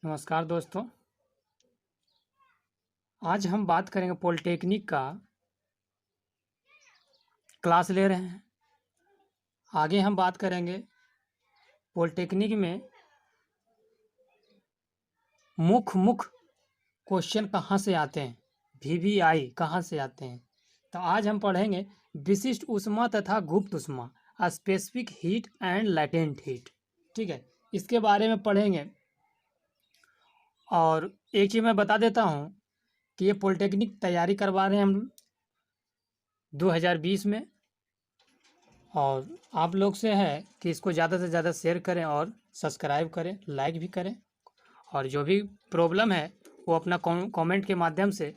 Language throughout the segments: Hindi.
नमस्कार दोस्तों। आज हम बात करेंगे पॉलिटेक्निक का क्लास ले रहे हैं। आगे हम बात करेंगे पॉलिटेक्निक में मुख्य क्वेश्चन कहाँ से आते हैं, वीवीआई कहाँ से आते हैं। तो आज हम पढ़ेंगे विशिष्ट ऊष्मा तथा गुप्त ऊष्मा, specific heat and latent heat. ठीक है, इसके बारे में पढ़ेंगे। और एक चीज़ मैं बता देता हूँ कि ये पॉलिटेक्निक तैयारी करवा रहे हैं हम 2020 में, और आप लोग से है कि इसको ज़्यादा से ज़्यादा शेयर करें और सब्सक्राइब करें, लाइक भी करें। और जो भी प्रॉब्लम है वो अपना कमेंट के माध्यम से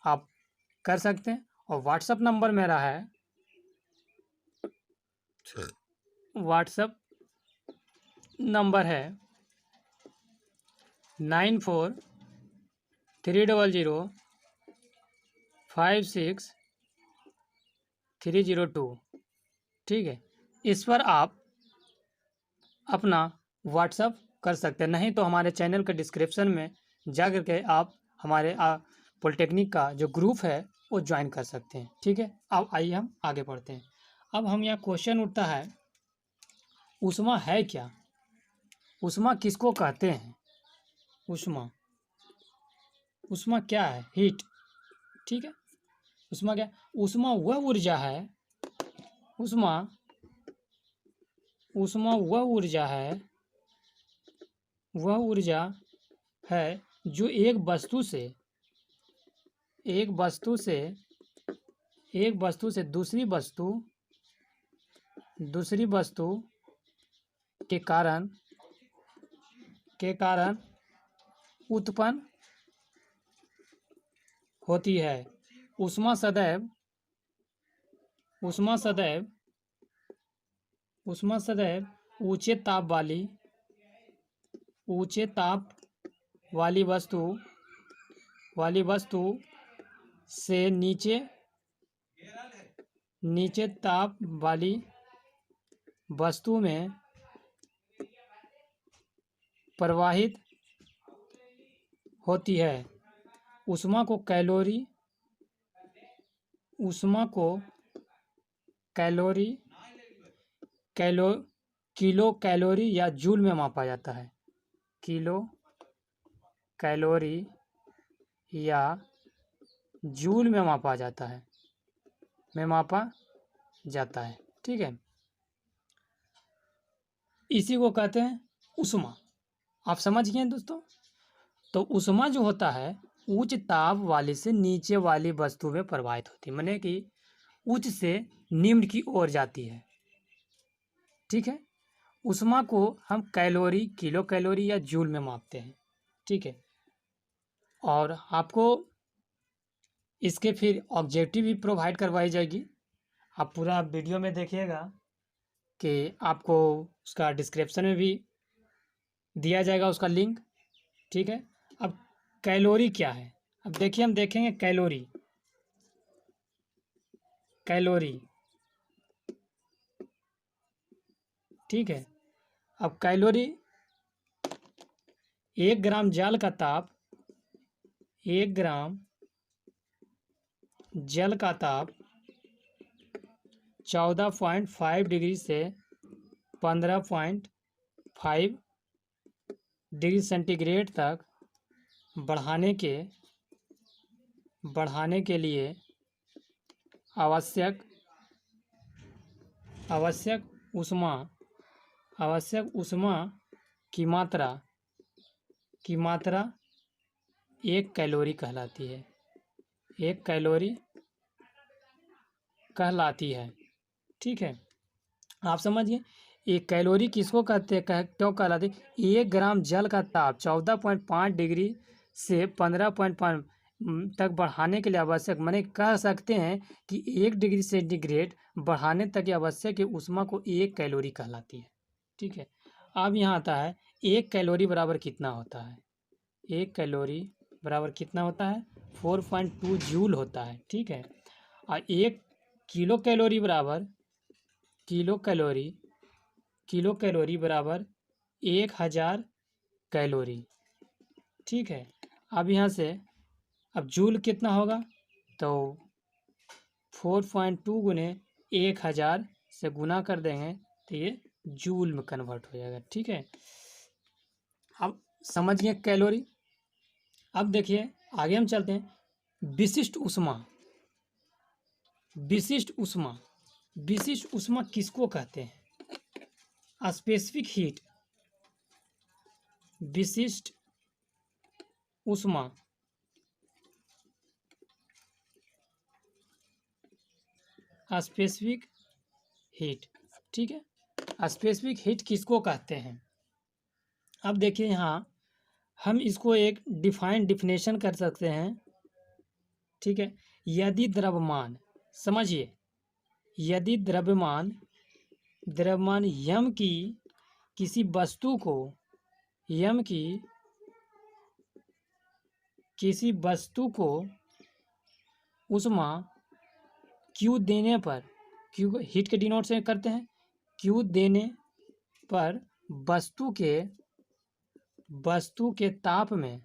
आप कर सकते हैं। और व्हाट्सअप नंबर मेरा है, व्हाट्सअप नंबर है 9430056302। ठीक है, इस पर आप अपना व्हाट्सअप कर सकते हैं। नहीं तो हमारे चैनल के डिस्क्रिप्शन में जा कर के आप हमारे पॉलिटेक्निक का जो ग्रुप है वो ज्वाइन कर सकते हैं। ठीक है, अब आइए हम आगे बढ़ते हैं। अब हम यहाँ क्वेश्चन उठता है, ऊष्मा है क्या, ऊष्मा किसको कहते हैं। ऊष्मा ऊष्मा क्या है, हीट। ठीक है, ऊष्मा क्या, ऊष्मा वह ऊर्जा है, ऊष्मा ऊष्मा वह ऊर्जा है, वह ऊर्जा है जो एक वस्तु से दूसरी वस्तु के कारण उत्पन्न होती है। ऊष्मा सदैव ऊंचे ताप वाली वस्तु से नीचे ताप वाली वस्तु में प्रवाहित होती है। ऊष्मा को किलो कैलोरी या जूल में मापा जाता है। किलो कैलोरी या जूल में मापा जाता है, ठीक है, इसी को कहते हैं ऊष्मा। आप समझ गए दोस्तों। तो ऊष्मा जो होता है उच्च ताप वाली से नीचे वाली वस्तु में प्रवाहित होती है, माने कि उच्च से निम्न की ओर जाती है। ठीक है, ऊष्मा को हम कैलोरी, किलो कैलोरी या जूल में मापते हैं। ठीक है, और आपको इसके फिर ऑब्जेक्टिव भी प्रोवाइड करवाई जाएगी। आप पूरा वीडियो में देखिएगा कि आपको उसका डिस्क्रिप्शन में भी दिया जाएगा उसका लिंक। ठीक है, अब कैलोरी क्या है, अब देखिए हम देखेंगे कैलोरी। ठीक है, अब कैलोरी 1 ग्राम जल का ताप 14.5 डिग्री से 15.5 डिग्री सेंटीग्रेड तक बढ़ाने के लिए आवश्यक ऊष्मा की मात्रा 1 कैलोरी कहलाती है। 1 कैलोरी कहलाती है। ठीक है, आप समझिए 1 कैलोरी किसको कहते हैं, क्यों कहलाती है। 1 ग्राम जल का ताप 14.5 डिग्री से 15.5 तक बढ़ाने के लिए आवश्यक, माने कह सकते हैं कि 1 डिग्री सेंटीग्रेड बढ़ाने तक की आवश्यक ऊष्मा को 1 कैलोरी कहलाती है। ठीक है, अब यहाँ आता है 1 कैलोरी बराबर कितना होता है। 1 कैलोरी बराबर कितना होता है, 4.2 जूल होता है। ठीक है, और 1 किलो कैलोरी बराबर 1000 कैलोरी। ठीक है। अब यहाँ से अब जूल कितना होगा, तो 4.2 गुने 1000 से गुना कर देंगे तो ये जूल में कन्वर्ट हो जाएगा। ठीक है, अब समझ गए कैलोरी। अब देखिए आगे हम चलते हैं। विशिष्ट ऊष्मा, विशिष्ट ऊष्मा, विशिष्ट ऊष्मा किसको कहते हैं? स्पेसिफिक हीट, विशिष्ट ऊष्मा, स्पेसिफिक हीट। ठीक है, स्पेसिफिक हीट किसको कहते हैं? अब देखिए यहाँ हम इसको एक डिफिनेशन कर सकते हैं। ठीक है, यदि द्रव्यमान, समझिए, यदि द्रव्यमान यम की किसी वस्तु को, यम की किसी वस्तु को ऊष्मा क्यू देने पर, क्यू हीट के डिनोट से करते हैं, क्यू देने पर वस्तु के ताप में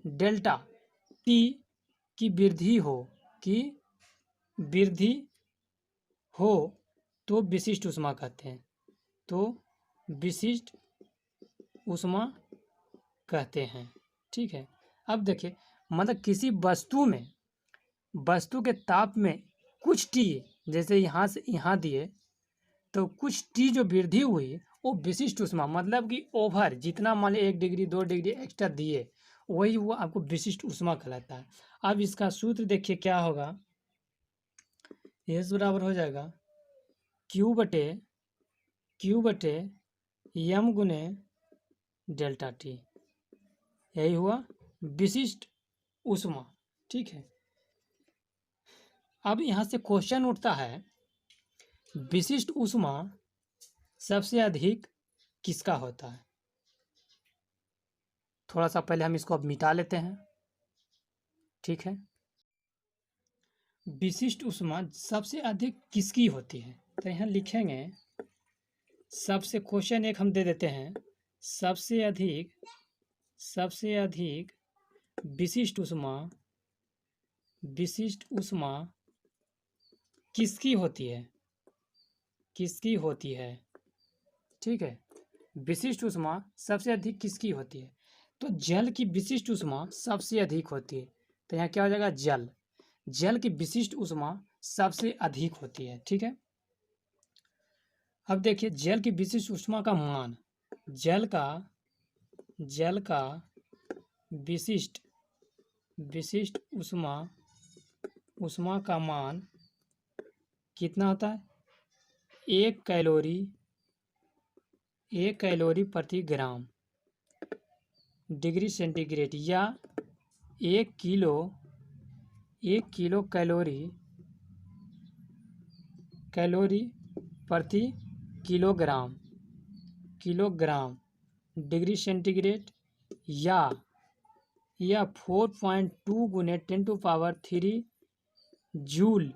डेल्टा टी की वृद्धि हो तो विशिष्ट ऊष्मा कहते हैं, तो विशिष्ट ऊष्मा कहते हैं। ठीक है, अब देखिए मतलब किसी वस्तु के ताप में कुछ टी, जैसे यहाँ से यहाँ दिए तो कुछ टी जो वृद्धि हुई वो विशिष्ट ऊष्मा, मतलब कि ओवर जितना मान लीजिए 1 डिग्री 2 डिग्री एक्स्ट्रा दिए, वही वो आपको विशिष्ट ऊष्मा कहलाता है। अब इसका सूत्र देखिए क्या होगा, यह बराबर हो जाएगा क्यू बटे यम गुने डेल्टा टी, यही हुआ विशिष्ट ऊष्मा। ठीक है, अब यहाँ से क्वेश्चन उठता है, विशिष्ट ऊष्मा सबसे अधिक किसका होता है? थोड़ा सा पहले हम इसको अब मिटा लेते हैं। ठीक है, विशिष्ट ऊष्मा सबसे अधिक किसकी होती है? तो यहाँ लिखेंगे, सबसे क्वेश्चन एक हम दे देते हैं, सबसे अधिक विशिष्ट ऊष्मा किसकी होती है? ठीक है, विशिष्ट ऊष्मा सबसे अधिक किसकी होती है? तो जल की विशिष्ट ऊष्मा सबसे अधिक होती है, तो यहाँ क्या हो जाएगा, जल की विशिष्ट ऊष्मा सबसे अधिक होती है। ठीक है, अब देखिए जल की विशिष्ट ऊष्मा का मान, जल का विशिष्ट ऊष्मा का मान कितना होता है? 1 कैलोरी प्रति ग्राम डिग्री सेंटीग्रेड, या 1 किलो कैलोरी प्रति किलोग्राम डिग्री सेंटीग्रेड, या 4.2 गुने 10⁻³ जूल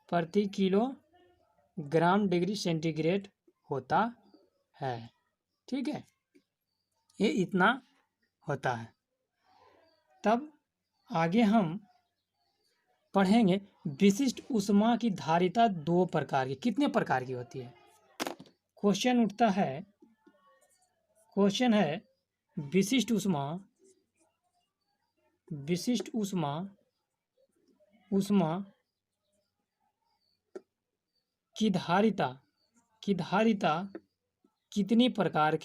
प्रति किलोग्राम डिग्री सेंटीग्रेड होता है। ठीक है, ये इतना होता है। तब आगे हम पढ़ेंगे विशिष्ट ऊष्मा की धारिता 2 प्रकार की, कितने प्रकार की होती है? क्वेश्चन उठता है, क्वेश्चन है विशिष्ट ऊष्मा की धारिता कितने प्रकार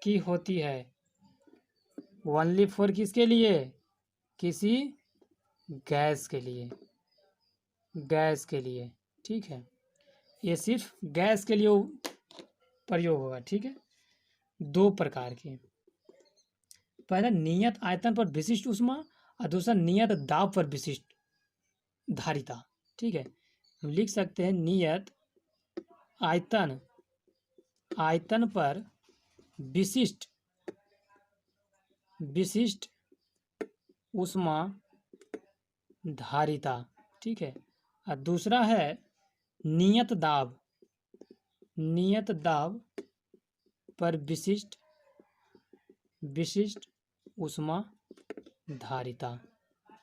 की होती है? ओनली फॉर किसके लिए? किसी गैस के लिए। ठीक है, ये सिर्फ गैस के लिए प्रयोग होगा। ठीक है, 2 प्रकार की, पहला नियत आयतन पर विशिष्ट ऊष्मा और दूसरा नियत दाब पर विशिष्ट धारिता। ठीक है, हम लिख सकते हैं नियत आयतन पर विशिष्ट ऊष्मा धारिता। ठीक है, और दूसरा है नियत दाब पर विशिष्ट ऊष्मा धारिता।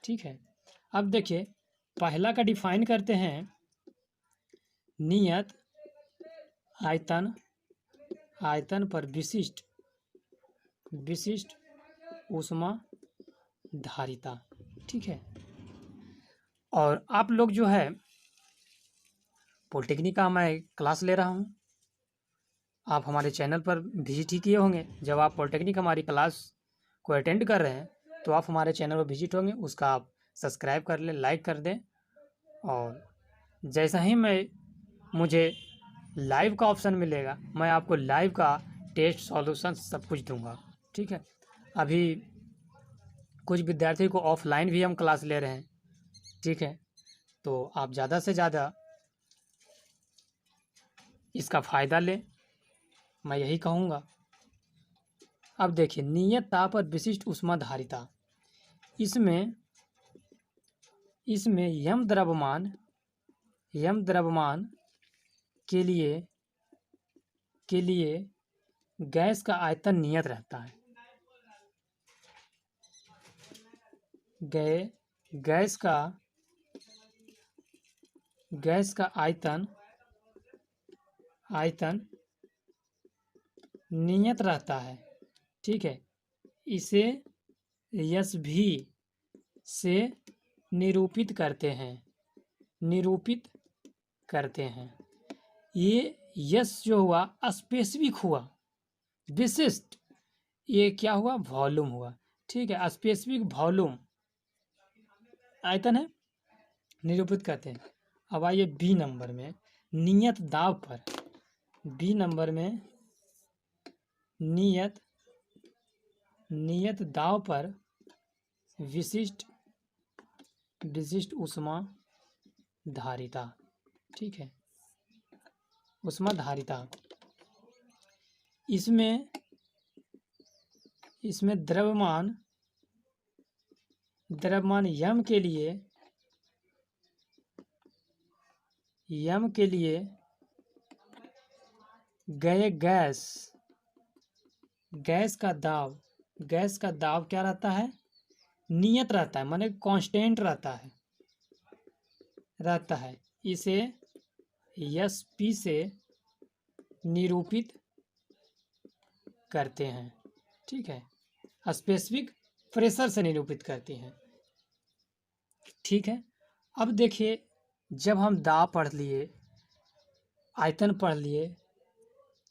ठीक है, अब देखिए पहला का डिफाइन करते हैं, नियत आयतन पर विशिष्ट ऊष्मा धारिता। ठीक है, और आप लोग जो है पॉलिटेक्निक का मैं क्लास ले रहा हूँ, आप हमारे चैनल पर विजिट ही किए होंगे। जब आप पॉलिटेक्निक हमारी क्लास को अटेंड कर रहे हैं तो आप हमारे चैनल पर विजिट होंगे, उसका आप सब्सक्राइब कर लें, लाइक कर दें, और जैसा ही मुझे लाइव का ऑप्शन मिलेगा मैं आपको लाइव का टेस्ट सॉल्यूशन सब कुछ दूंगा। ठीक है, अभी कुछ विद्यार्थी को ऑफलाइन भी हम क्लास ले रहे हैं। ठीक है, तो आप ज़्यादा से ज़्यादा इसका फ़ायदा लें, मैं यही कहूँगा। अब देखिए नियत ताप और विशिष्ट ऊष्मा धारिता, इसमें यम द्रव्यमान के लिए गैस का आयतन नियत रहता है। गैस का आयतन नियत रहता है। ठीक है, इसे यस भी से निरूपित करते हैं। ये यस जो हुआ स्पेसिफिक हुआ, विशिष्ट ये क्या हुआ, वॉल्यूम हुआ। ठीक है, स्पेसिफिक वॉल्यूम आयतन है, निरूपित करते हैं। अब आइए बी नंबर में, नियत दाब पर, बी नंबर में नियत दाब पर विशिष्ट ऊष्मा धारिता। ठीक है, ऊष्मा धारिता, इसमें द्रव्यमान यम के लिए गैस का दाब क्या रहता है, नियत रहता है, माने कांस्टेंट रहता है। इसे एस पी से निरूपित करते हैं। ठीक है, स्पेसिफिक प्रेशर से निरूपित करते हैं। ठीक है, अब देखिए जब हम दाब पढ़ लिए, आयतन पढ़ लिए,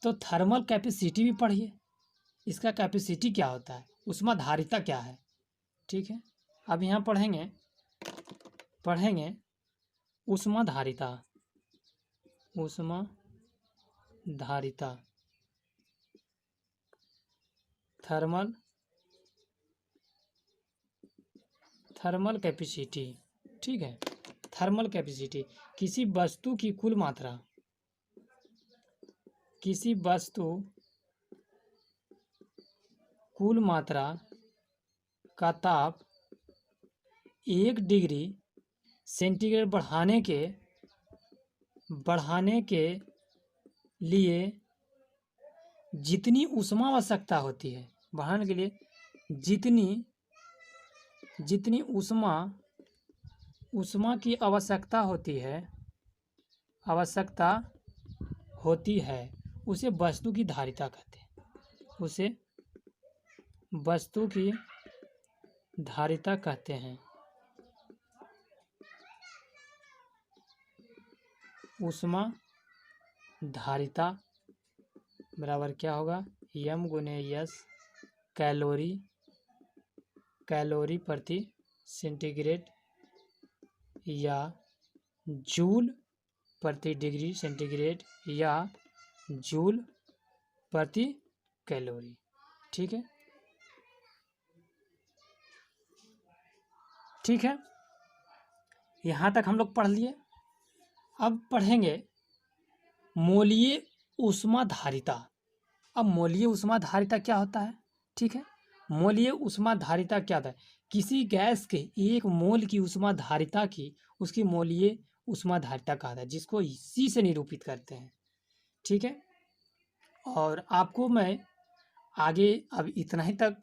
तो थर्मल कैपेसिटी भी पढ़िए, इसका कैपेसिटी क्या होता है, ऊष्मा धारिता क्या है। ठीक है, अब यहाँ पढ़ेंगे ऊष्मा धारिता, थर्मल कैपेसिटी। ठीक है, थर्मल कैपेसिटी किसी वस्तु की कुल मात्रा का ताप 1 डिग्री सेंटीग्रेड बढ़ाने के लिए जितनी ऊष्मा आवश्यकता होती है, बढ़ाने के लिए जितनी ऊष्मा की आवश्यकता होती है उसे वस्तु की धारिता कहते हैं। उसे वस्तु की धारिता कहते हैं। ऊष्मा धारिता बराबर क्या होगा, यम गुने यस, कैलोरी प्रति सेंटीग्रेड या जूल प्रति डिग्री सेंटीग्रेड या जूल प्रति कैलोरी। ठीक है, यहाँ तक हम लोग पढ़ लिए। अब पढ़ेंगे मोलीय ऊष्मा धारिता। अब मोलीय ऊष्मा धारिता क्या होता है। ठीक है, मोलीय ऊष्मा धारिता क्या होता है, किसी गैस के 1 मोल की ऊष्मा धारिता की उसकी मोलीय ऊष्माधारिता कहा था, जिसको इसी से निरूपित करते हैं। ठीक है, और आपको मैं आगे अब इतना ही तक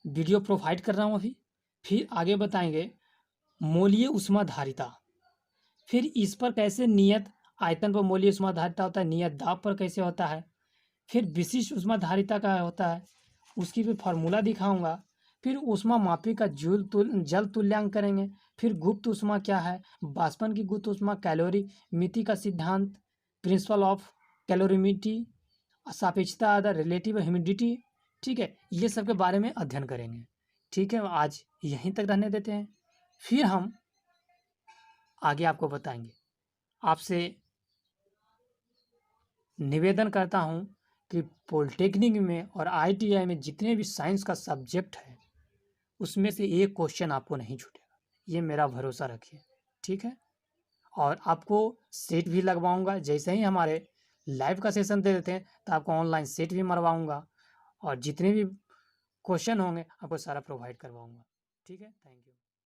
वीडियो प्रोवाइड कर रहा हूँ अभी। फिर आगे बताएंगे मोलीय ऊष्माधारिता, फिर इस पर कैसे नियत आयतन पर मोलीय ऊष्माधारिता होता है, नियत दाब पर कैसे होता है, फिर विशिष्ट ऊष्माधारिता का होता है, उसकी भी फार्मूला दिखाऊंगा। फिर ऊष्मा मापी का जल तुल्यांक करेंगे। फिर गुप्त ऊष्मा क्या है, वाष्पन की गुप्त ऊष्मा, कैलोरी मिति का सिद्धांत, प्रिंसिपल ऑफ कैलोरीमिटी, सापेक्षता आदर, रिलेटिव ह्यूमिडिटी। ठीक है, ये सब के बारे में अध्ययन करेंगे। ठीक है, आज यहीं तक रहने देते हैं, फिर हम आगे आपको बताएंगे। आपसे निवेदन करता हूँ कि पॉलिटेक्निक में और ITI में जितने भी साइंस का सब्जेक्ट है उसमें से एक क्वेश्चन आपको नहीं छूटेगा, ये मेरा भरोसा रखिए। ठीक है, और आपको सेट भी लगवाऊंगा, जैसे ही हमारे लाइव का सेशन दे देते हैं तो आपको ऑनलाइन सेट भी मरवाऊंगा, और जितने भी क्वेश्चन होंगे आपको सारा प्रोवाइड करवाऊंगा। ठीक है, थैंक यू।